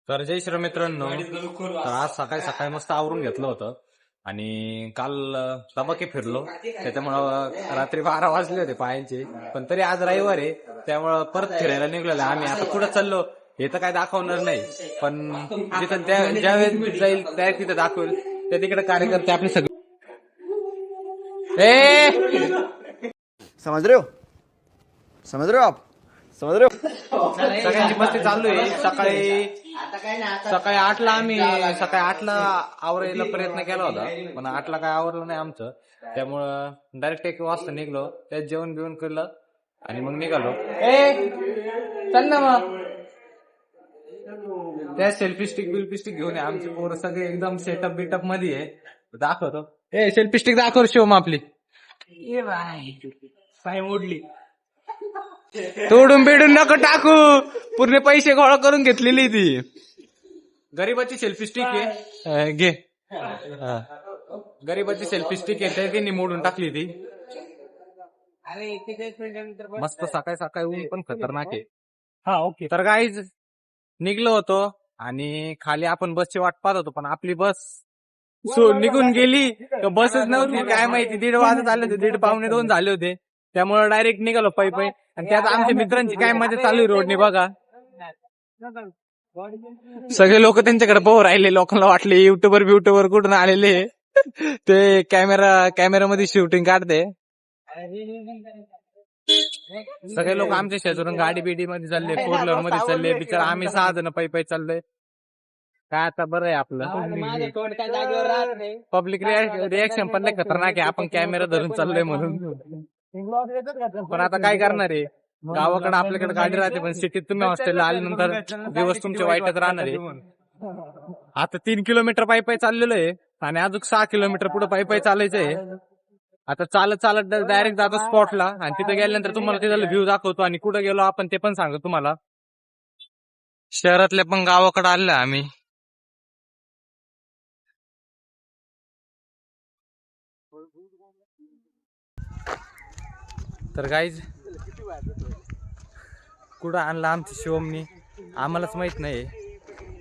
तर जय श्री मित्रांनो, तर आज सकाळी सकाळी मस्त आवरून घेतलं होतं आणि काल तबाके फिरलो. त्याच्यामुळं रात्री 12 वाजले होते पायांचे. पण तरी आज रविवार आहे, त्यामुळं परत फिरायला निघलेलो आम्ही. आता कुठं चाललो हे तर काय दाखवणार नाही, पण जिथं ज्या वेळेस जाईल त्या तिथं दाखवेल. त्या तिकडे कार्यकर्ते आपले सगळे समझ रहे हो समझ रहे हो आप समझ रहे हो सगळ्यांची मस्ती चालू आहे. सकाळी 8ला आम्ही आवरायला प्रयत्न केला होता, पण 8ला काय आवरलं नाही आमचं. त्यामुळं डायरेक्ट 1 वाजता निघलो. त्यात जेवण बिवण केलं आणि मग निघालो. चल ना मग त्या सेल्फी स्टिक घेऊन आमचे पोरं सगळे एकदम सेटअप बिटअप मध्ये आहे. दाखवतो. सेल्फी स्टिक दाखव शिवम आपली. पाय मोडली. तोडून बिडून नको टाकू, पूर्ण पैसे गोळा करून घेतलेली ती गरीबाची सेल्फी स्टिक आहे. घे. गरीबाची सेल्फी स्टिक आहे, त्यांनी मोडून टाकली ती. मस्त सकाळी सकाळी ऊन पण खतरनाक आहे. हा ओके. तर गाईज निघलो होतो आणि खाली आपण बसची वाट पाहत होतो, पण आपली बस निघून गेली. बसच नव्हती, काय माहिती. 1:30 वाजत आले होते, 1:30 पावणे 2 झाले होते. त्यामुळे डायरेक्ट निघालो पायी. आणि त्यात आमच्या मित्रांची काय मजा चालू आहे रोडने बघा. सगळे लोक त्यांच्याकडे पाहू राहिले. लोकांना वाटले युट्यूबर कुठून आलेले ते कॅमेरामध्ये शूटिंग काढते. सगळे लोक आमच्या शेजारून गाडी बिडी मध्ये चालले, 4 व्हीलर मध्ये चालले. बिचारा आम्ही 6 जण पायी चाललोय. काय आता बरं आहे आपलं. पब्लिक रिएक्शन पण लय खतरनाक आहे. आपण कॅमेरा धरून चाललोय म्हणून. पण आता काय करणार आहे, गावाकडे आपल्याकडे गाडी राहते, पण सिटीत तुम्ही हॉस्टेलला आल्यानंतर दिवस तुमचे वाईटच राहणार आहे. आता 3 किलोमीटर पायी चाललेलो आहे आणि अजून 6 किलोमीटर पुढे पायी चालायचंय. आता चालत डायरेक्ट जातो स्पॉटला आणि तिथे गेल्यानंतर तुम्हाला तिथला व्ह्यू दाखवतो आणि कुठे गेलो आपण ते पण सांगतो तुम्हाला. शहरातल्या पण गावाकडे आले आम्ही. तर गाईज कुठं आणला आमच्या शिवमनी आम्हालाच माहित नाही.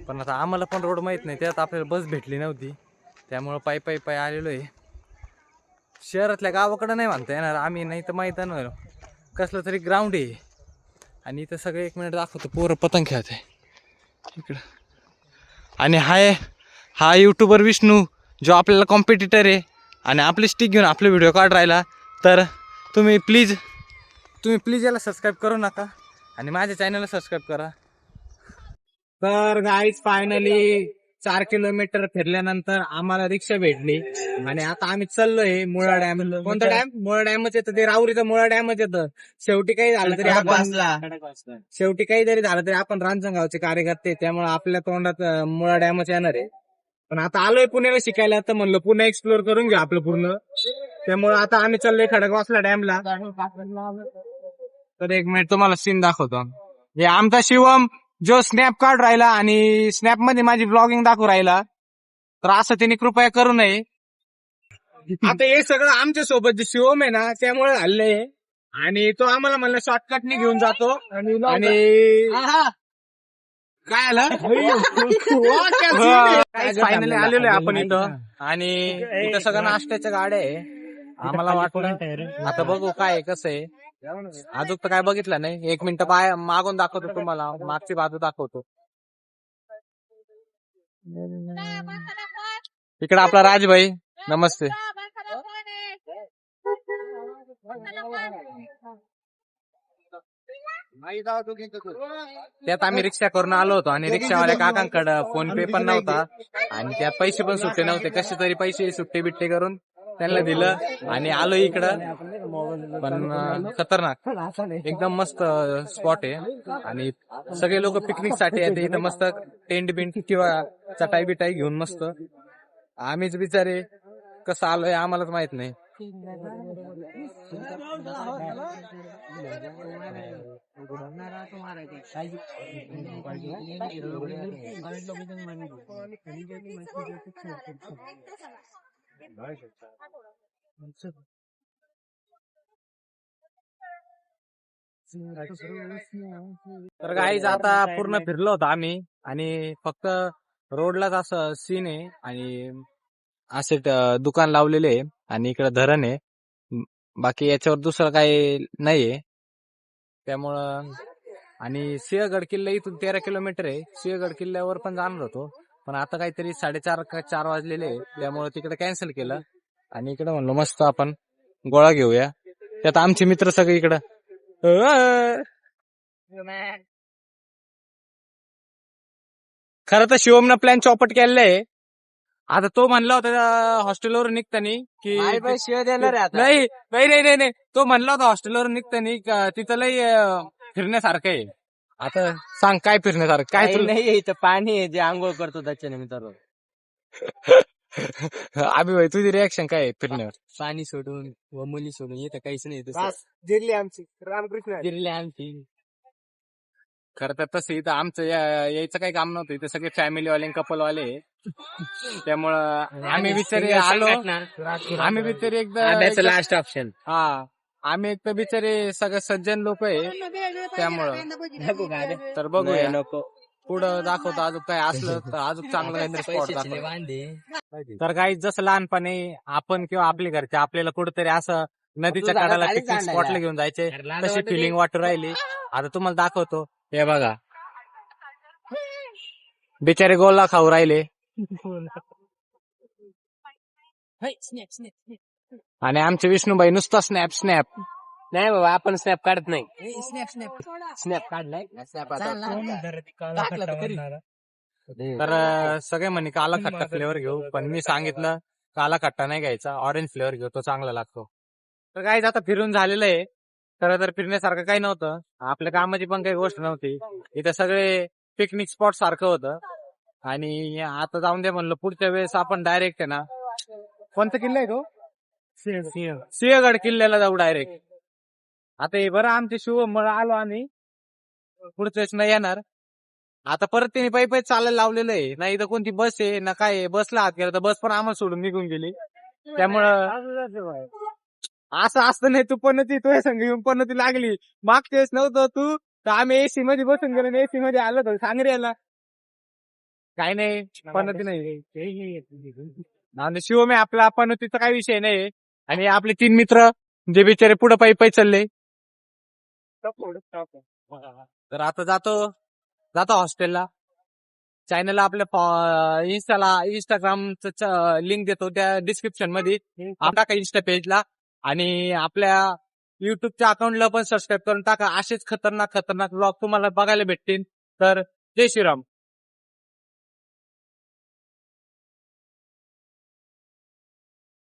पण आता आम्हाला पण रोड माहित नाही, त्यात आपल्याला बस भेटली नव्हती, त्यामुळं पायी आलेलो आहे. शहरातल्या गावाकडं नाही म्हणता येणार आम्ही, नाही तर मैदान कसलं तरी ग्राउंड आहे. आणि इथं सगळे 1 मिनिट दाखवतो, पोरं पतंग खेळते इकडं. आणि हा युट्यूबर विष्णू जो आपल्याला कॉम्पिटिटर आहे आणि आपली स्टिक घेऊन आपले व्हिडिओ काढ राहिला. तर तुम्ही प्लीज याला सबस्क्राईब करू नका आणि माझ्या चॅनलला सबस्क्राईब करा. तर गाईज फायनली 4 किलोमीटर फिरल्यानंतर आम्हाला रिक्षा भेटली आणि आता आम्ही चाललोय मुळा डॅम. कोणता डॅम? मुळा डॅमच येतं, ते राहुरीचा मुळा डॅमच येतं. शेवटी काही झालं तरी आपण रांजणगावचे कार्यकर्ते, त्यामुळे आपल्या तोंडात मुळा डॅमच येणार आहे. पण आता आलोय पुण्याला शिकायला, तर म्हणलं पुणे एक्सप्लोर करून घ्या आपलं पूर्ण. त्यामुळे आता आम्ही चाललोय खडकवासला डॅमला. तर 1 मिनिट तुम्हाला सीन दाखवतो. हे आमचा शिवम जो स्नॅप काढ राहिला आणि स्नॅप मध्ये माझी ब्लॉगिंग दाखवू राहिला, तर असं त्यांनी कृपया करू नये. आता हे सगळं आमच्या सोबत जे शिवम आहे ना, त्यामुळे झालंय. आणि तो आम्हाला म्हणलं शॉर्टकटने घेऊन जातो आणि काय आलं. फायनली आलेलो आहे आपण इथं आणि इथं सगळं नाश्त्याच्या गाड्या आहे. आम्हाला वाटलं आता बघू काय कसं आहे. अजून तर काय बघितलं नाही. 1 मिनिट मागून दाखवतो तुम्हाला, मागची बाजू दाखवतो. इकडे आपला राजभाई, नमस्ते. त्यात आम्ही रिक्षा करून आलो होतो आणि रिक्षावाल्या काकांकडे फोन पे पण नव्हता आणि त्यात पैसे पण सुट्टे नव्हते. कसे तरी पैसे सुट्टे बिट्टे करून त्यांना दिलं आणि आलो इकडं. पण खतरनाक एकदम मस्त स्पॉट आहे आणि सगळे लोक पिकनिक साठी येते इथं. मस्त टेंट बिंट किंवा चटाई बिटाई घेऊन मस्त. आम्हीच बिचारे कसं आलोय आम्हालाच माहित नाही. तर गाईज आता पूर्ण फिरलो होतो आम्ही आणि फक्त रोडलाच असं सीन आहे आणि असे दुकान लावलेले आहे आणि इकडे धरण आहे. बाकी याच्यावर दुसरं काही नाहीये. त्यामुळं आणि सिंहगड किल्ला इथून 13 किलोमीटर आहे. सिंहगड किल्ल्यावर पण जाणार होतो पण आता काहीतरी 4:30 का 4 वाजलेले आहे. त्यामुळे तिकडे कॅन्सल केलं आणि इकडे म्हणलो मस्त आपण गोळा घेऊया. त्यात आमचे मित्र सगळे इकडं खरं तर शिवमनं प्लॅन चौपट केलेला आहे. आता तो म्हणला होता हॉस्टेलवर निघताना की शिवाय देणार आहे आता. नाही नाही नाही नाही नाही. तो म्हणला होता हॉस्टेलवर निघताना तिथं लई फिरण्यासारखं आहे. आता सांग काय फिरण्यासारखं काय काही नाही इथं पाणी आहे जे आंघोळ करतो त्याच्या निमित्तानं. अभि भाई तुझी रिॲक्शन काय आहे फिरण्यावर? पाणी सोडून व मुली सोडून इथं काहीच नाही जिरली आमची रामकृष्ण जिरले आमची. खरं तर तसं इथं आमचं यायचं काही काम नव्हतं. इथं सगळे फॅमिली वाले कपल वाले त्यामुळं आम्ही बिचारे आलो. आम्ही बिचारे एकदा लास्ट ऑप्शन. हा आम्ही एक तर बिचारे सगळे सज्जन लोक आहे त्यामुळं तर बघूया नको पुढं दाखवतो अजून काय असलं तर अजून चांगलं काहीतरी स्पॉट दाखवतो. वांदे. तर काही जसं लहानपणी आपण किंवा आपले घरचे आपल्याला कुठेतरी असं नदीच्या झाडात कडाला खाली पिकनिक सांडायला. स्पॉटला घेऊन जायचे अरे लाज तशी वाटते. फिलिंग वाटू राहिली. आता तुम्हाला दाखवतो हे बघा बिचारे गोला खाऊ राहिले आणि आमचे विष्णूबाई नुसता स्नॅप स्नॅप. नाही बाबा आपण स्नॅप काढत नाही. स्नॅप काढलाय. तर सगळे म्हणे काला खट्टा फ्लेवर घेऊ पण मी सांगितलं काला खट्टा नाही घ्यायचा ऑरेंज फ्लेवर घेऊ तो चांगला लागतो. तर काही आता फिरून झालेलं आहे. खरं तर फिरण्यासारखं काही नव्हतं. आपल्या कामाची पण काही गोष्ट नव्हती. इथे सगळे पिकनिक स्पॉट सारखं होतं आणि आता जाऊन दे म्हणलं पुढच्या वेळेस आपण डायरेक्ट आहे ना कोणता किल्ला आहे तो सिंहगड किल्ल्याला जाऊ डायरेक्ट. आता हे बरं आमचे शिवमला आलो आम्ही पुढच्या वेळेस नाही येणार. आता परत त्यांनी पायी पायी चालायला लावलेलं आहे. नाही तर कोणती बस आहे ना काय आहे. बसला हात केला तर बस पण आम्हाला सोडून निघून गेली. त्यामुळं असं असतं नाही. तू पण ती तुझ्या संग येऊन पण ती लागली मागच्या वेळेस नव्हतं तू तर आम्ही एसी मध्ये बसून गेलो एसी मध्ये आलो तर सांगऱ्याला काय नाही पनती नाही. आणि शिवम आहे आपला पनतीचा काही विषय नाही. आणि आपले 3 मित्र जे बिचारे पुढे पायी पायी चालले. तर आता जातो हॉस्टेलला. चॅनलला आपल्या इंस्टाग्रामचं लिंक देतो त्या डिस्क्रिप्शन मध्ये टाका इंस्टा पेजला आणि आपल्या युट्यूबच्या अकाउंटला पण सबस्क्राईब करून टाका. असेच खतरनाक ब्लॉग तुम्हाला बघायला भेटतील. तर जय श्रीराम.